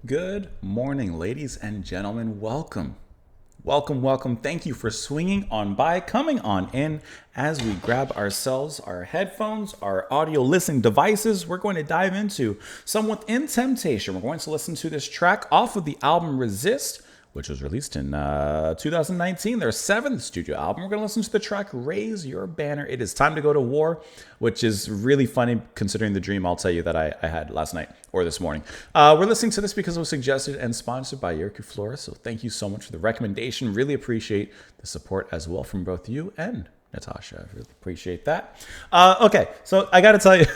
Good morning, ladies and gentlemen. Welcome. Welcome, welcome. Thank you for swinging on by, coming on in as we grab ourselves our headphones, our audio listening devices. We're going to dive into Somewhat in Temptation. We're going to listen to this track off of the album Resist, which was released in 2019, their seventh studio album. We're going to listen to the track Raise Your Banner. It is time to go to war, which is really funny considering the dream I'll tell you that I had last night or this morning. We're listening to this because it was suggested and sponsored by Yerky Flores. So thank you so much for the recommendation. Really appreciate the support as well from both you and Natasha. I really appreciate that. Okay, so I got to tell you,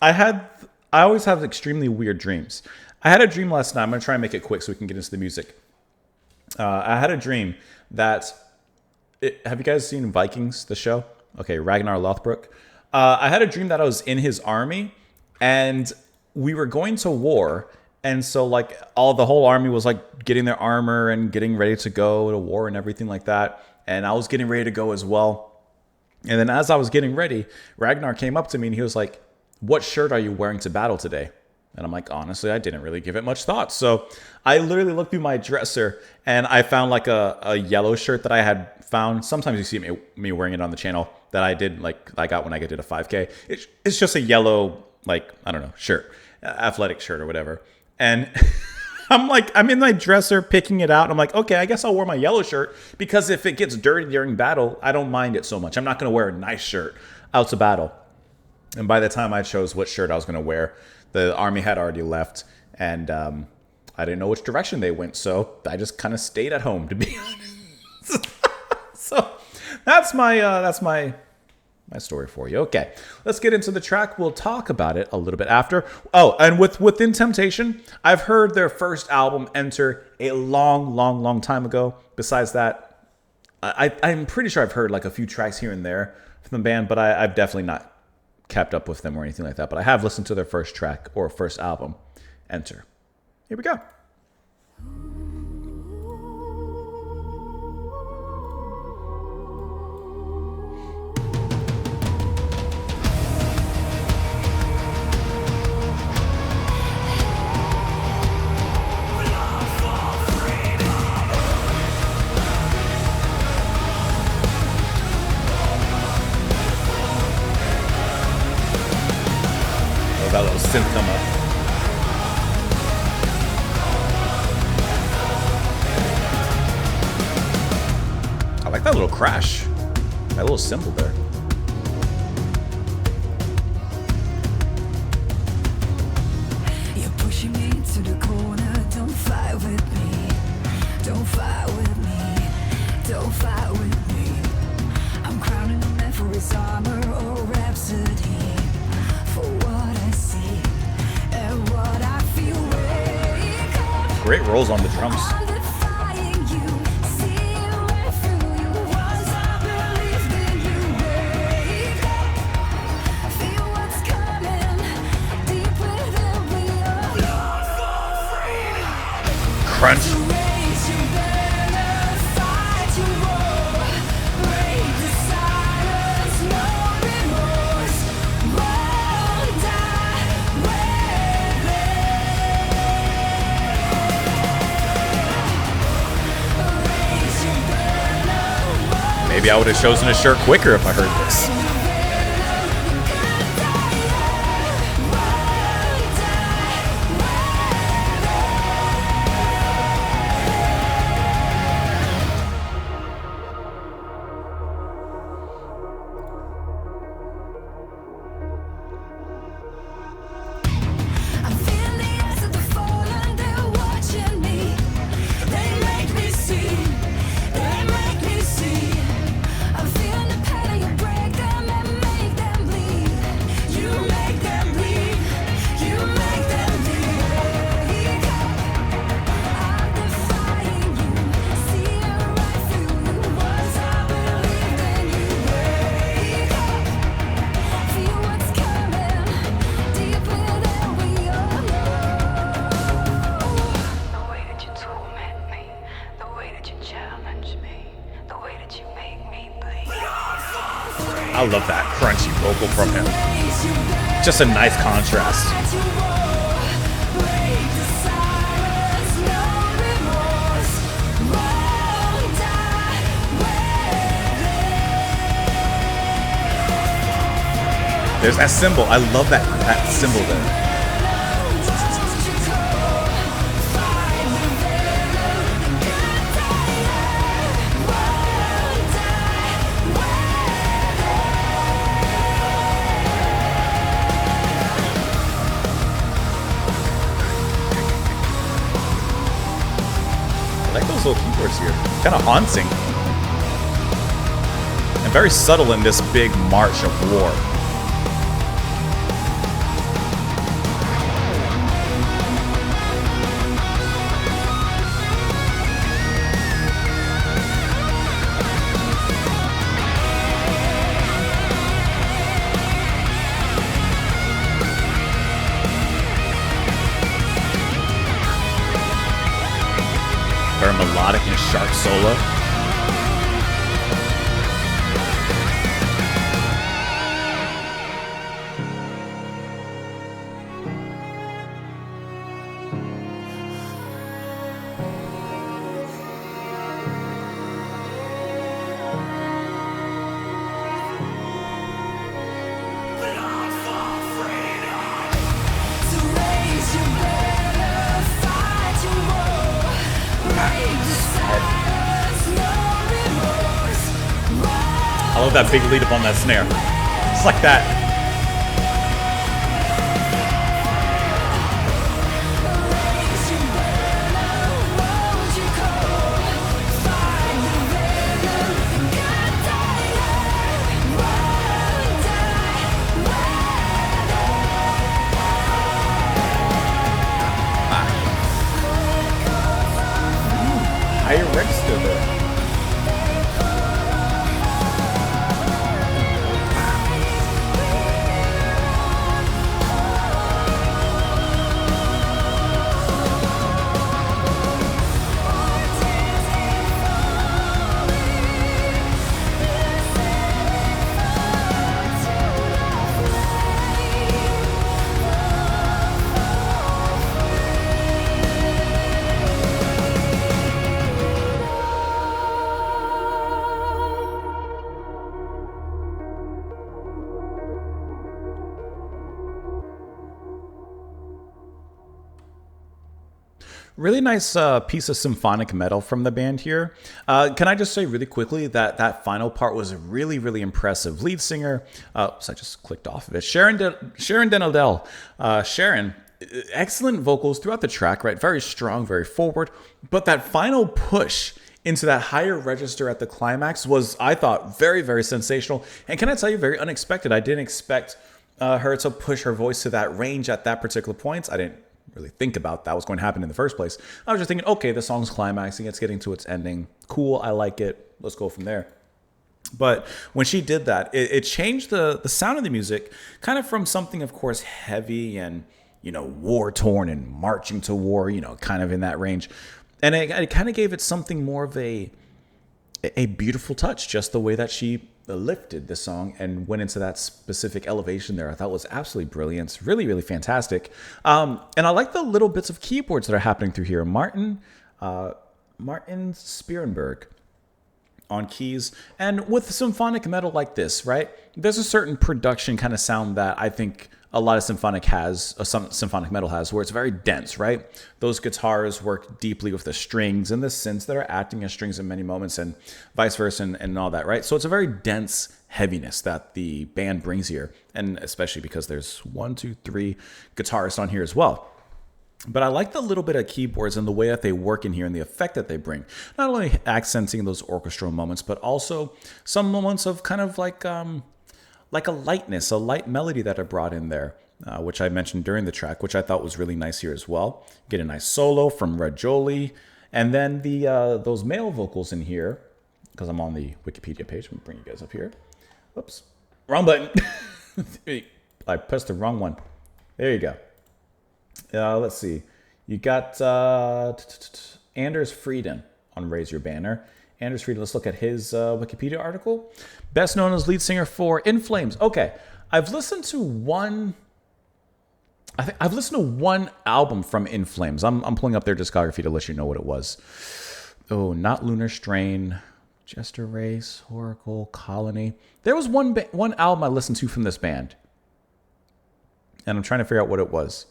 I always have extremely weird dreams. I had a dream last night. I'm going to try and make it quick so we can get into the music. I had a dream that... have you guys seen Vikings, the show? Okay, Ragnar Lothbrok. I had a dream that I was in his army, and we were going to war. And so, like, the whole army was, like, getting their armor and getting ready to go to war and everything like that. And I was getting ready to go as well. And then as I was getting ready, Ragnar came up to me, and he was like, "What shirt are you wearing to battle today?" And I'm like, honestly, I didn't really give it much thought. So I literally looked through my dresser and I found like a yellow shirt that I had found. Sometimes you see me wearing it on the channel that I got when I did a 5K. It's just a yellow, like, I don't know, shirt, athletic shirt or whatever. And I'm in my dresser picking it out. And I'm like, okay, I guess I'll wear my yellow shirt because if it gets dirty during battle, I don't mind it so much. I'm not going to wear a nice shirt out to battle. And by the time I chose what shirt I was going to wear, the army had already left, and I didn't know which direction they went, so I just kind of stayed at home, to be honest. So that's my story for you. Okay, let's get into the track. We'll talk about it a little bit after. Oh, and Within Temptation, I've heard their first album Enter a long time ago. Besides that, I'm pretty sure I've heard like a few tracks here and there from the band, but I've definitely not kept up with them or anything like that, but I have listened to their first track or first album, Enter. Here we go. That little synth come up. I like that little crash. That little cymbal there. You're pushing me to the corner. Don't fight with me. Don't fight with me. Don't fight with me. I'm crowning on every armor or rhapsody for what I see and what I feel. Great rolls on the drums. Crunch. Maybe I would have chosen a shirt quicker if I heard this. I love that crunchy vocal from him. Just a nice contrast. There's that symbol. I love that symbol there. I like those little keyboards here. Kind of haunting. And very subtle in this big march of war. Very melodic and sharp solo. I love that big lead up on that snare. It's like that. Higher register there. Really nice piece of symphonic metal from the band here. Can I just say really quickly that that final part was really, really impressive. Lead singer, so I just clicked off of it. Sharon Denaldell. Sharon, excellent vocals throughout the track, right? Very strong, very forward. But that final push into that higher register at the climax was, I thought, very, very sensational. And can I tell you, very unexpected. I didn't expect her to push her voice to that range at that particular point. I didn't really think about that was going to happen in the first place. I was just thinking, okay, the song's climaxing, it's getting to its ending. Cool, I like it. Let's go from there. But when she did that, it changed the sound of the music, kind of from something, of course, heavy and, you know, war-torn and marching to war, you know, kind of in that range. And it kind of gave it something more of a beautiful touch, just the way that she lifted the song and went into that specific elevation there. I thought was absolutely brilliant. Really, really fantastic. And I like the little bits of keyboards that are happening through here. Martin Spierenberg on keys. And with symphonic metal like this, right, there's a certain production kind of sound that I think a lot of symphonic metal has, where it's very dense, right? Those guitars work deeply with the strings and the synths that are acting as strings in many moments, and vice versa, and all that, right? So it's a very dense heaviness that the band brings here, and especially because there's 1, 2, 3 guitarists on here as well. But I like the little bit of keyboards and the way that they work in here and the effect that they bring. Not only accenting those orchestral moments, but also some moments of kind of like a lightness, a light melody that are brought in there, which I mentioned during the track, which I thought was really nice here as well. Get a nice solo from Red Jolie, and then those male vocals in here, because I'm on the Wikipedia page. I'm gonna bring you guys up here. Whoops, wrong button. I pressed the wrong one. There you go. Let's see. You got Anders Frieden on Raise Your Banner. Anders Frieden, let's look at his Wikipedia article. Best known as lead singer for In Flames. Okay, I've listened to one album from In Flames. I'm pulling up their discography to let you know what it was. Oh, not Lunar Strain, Jester Race, Oracle, Colony. There was one album I listened to from this band. And I'm trying to figure out what it was.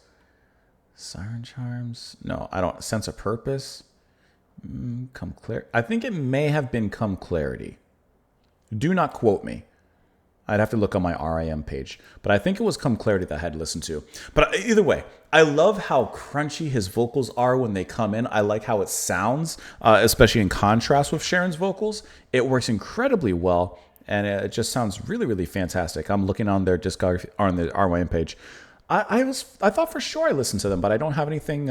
Siren Charms? No, I don't. Sense of Purpose? Come Clear. I think it may have been Come Clarity. Do not quote me. I'd have to look on my RIM page. But I think it was Come Clarity that I had listened to. But either way, I love how crunchy his vocals are when they come in. I like how it sounds, especially in contrast with Sharon's vocals. It works incredibly well, and it just sounds really, really fantastic. I'm looking on their discography, on the RIM page. I thought for sure I listened to them, but I don't have anything.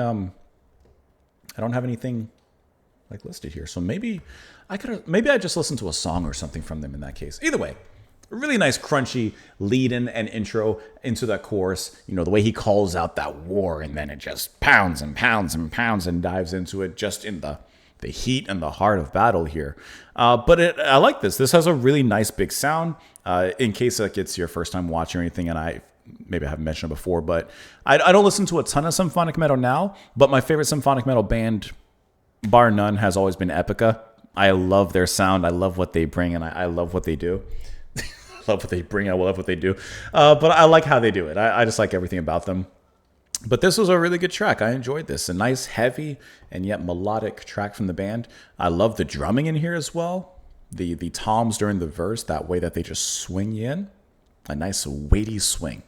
Like listed here. So maybe I just listened to a song or something from them in that case. Either way, a really nice crunchy lead-in and intro into that chorus. You know, the way he calls out that war, and then it just pounds and pounds and pounds and dives into it just in the heat and the heart of battle here. But I like this. This has a really nice big sound. In case like it's your first time watching or anything, and maybe I haven't mentioned it before, but I don't listen to a ton of symphonic metal now, but my favorite symphonic metal band, bar none, has always been Epica. I love their sound. I love what they bring, and I love what they do. I love what they bring. I love what they do. But I like how they do it. I just like everything about them. But this was a really good track. I enjoyed this. A nice, heavy, and yet melodic track from the band. I love the drumming in here as well. The toms during the verse, that way that they just swing you in. A nice, weighty swing.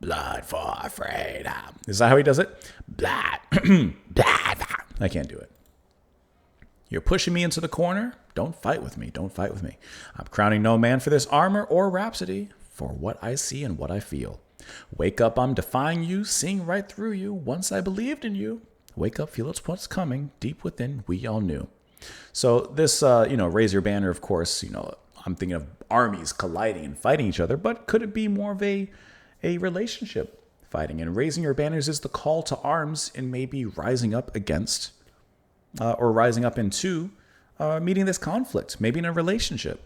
Blood for freedom. Is that how he does it? Blood. Blood. I can't do it. You're pushing me into the corner. Don't fight with me. Don't fight with me. I'm crowning no man for this armor or rhapsody, for what I see and what I feel. Wake up, I'm defying you, seeing right through you. Once I believed in you. Wake up, feel it's what's coming. Deep within, we all knew. So this, Raise Your Banner, of course, I'm thinking of armies colliding and fighting each other, but could it be more of a relationship fighting? And raising your banners is the call to arms and maybe rising up against or rising up into meeting this conflict, maybe in a relationship.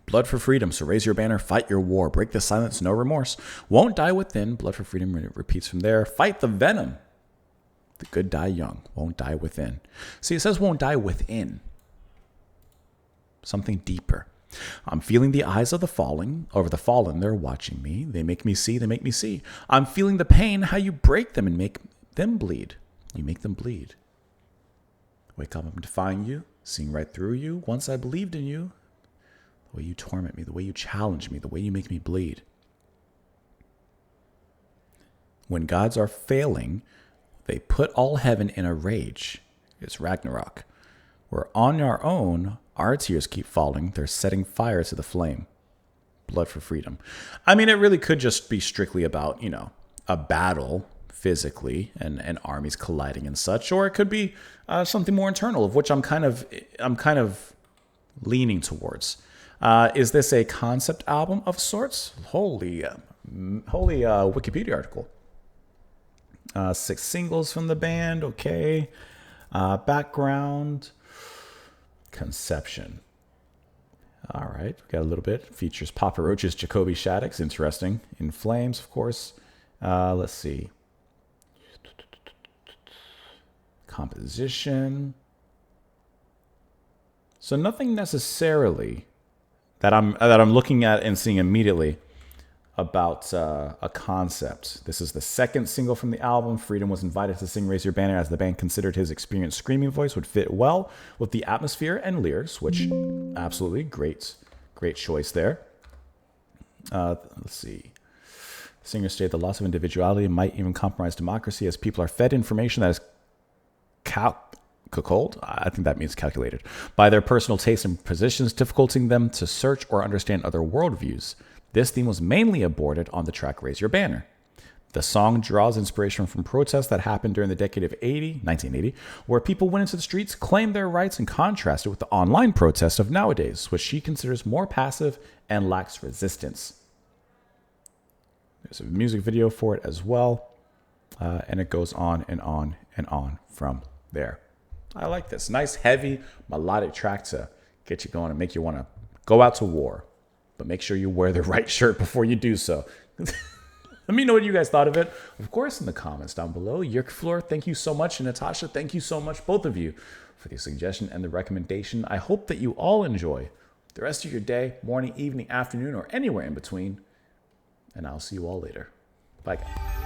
Blood for freedom, so raise your banner, fight your war, break the silence, no remorse. Won't die within, blood for freedom, it repeats from there. Fight the venom, the good die young, won't die within. See, it says won't die within. Something deeper. I'm feeling the eyes of the fallen, they're watching me. They make me see, they make me see. I'm feeling the pain, how you break them and make them bleed. You make them bleed. Wake up, I'm defying you, seeing right through you. Once I believed in you, the way you torment me, the way you challenge me, the way you make me bleed. When gods are failing, they put all heaven in a rage. It's Ragnarok. We're on our own. Our tears keep falling. They're setting fire to the flame. Blood for freedom. I mean, it really could just be strictly about, a battle physically and armies colliding and such, or it could be something more internal, of which I'm kind of leaning towards. Is this a concept album of sorts? Holy Wikipedia article. 6 singles from the band. Okay. Background. Conception. All right, we got a little bit. Features Papa Roach's Jacoby Shaddix. Interesting. In Flames, of course. Let's see. Composition. So nothing necessarily that I'm looking at and seeing immediately about a concept. This is the second single from the album. Freedom was invited to sing Raise Your Banner as the band considered his experienced screaming voice would fit well with the atmosphere and lyrics, which absolutely great choice there. Let's see. The singer stated the loss of individuality might even compromise democracy as people are fed information that is cuckolded, I think that means calculated, by their personal tastes and positions, difficulting them to search or understand other worldviews. This theme was mainly aborted on the track Raise Your Banner. The song draws inspiration from protests that happened during the decade of 1980, where people went into the streets, claimed their rights, and contrasted with the online protests of nowadays, which she considers more passive and lacks resistance. There's a music video for it as well, and it goes on and on and on from there. I like this. Nice, heavy, melodic track to get you going and make you want to go out to war. But make sure you wear the right shirt before you do so. Let me know what you guys thought of it. Of course, in the comments down below. Yerk Floor, thank you so much. And Natasha, thank you so much, both of you, for the suggestion and the recommendation. I hope that you all enjoy the rest of your day, morning, evening, afternoon, or anywhere in between. And I'll see you all later. Bye, guys.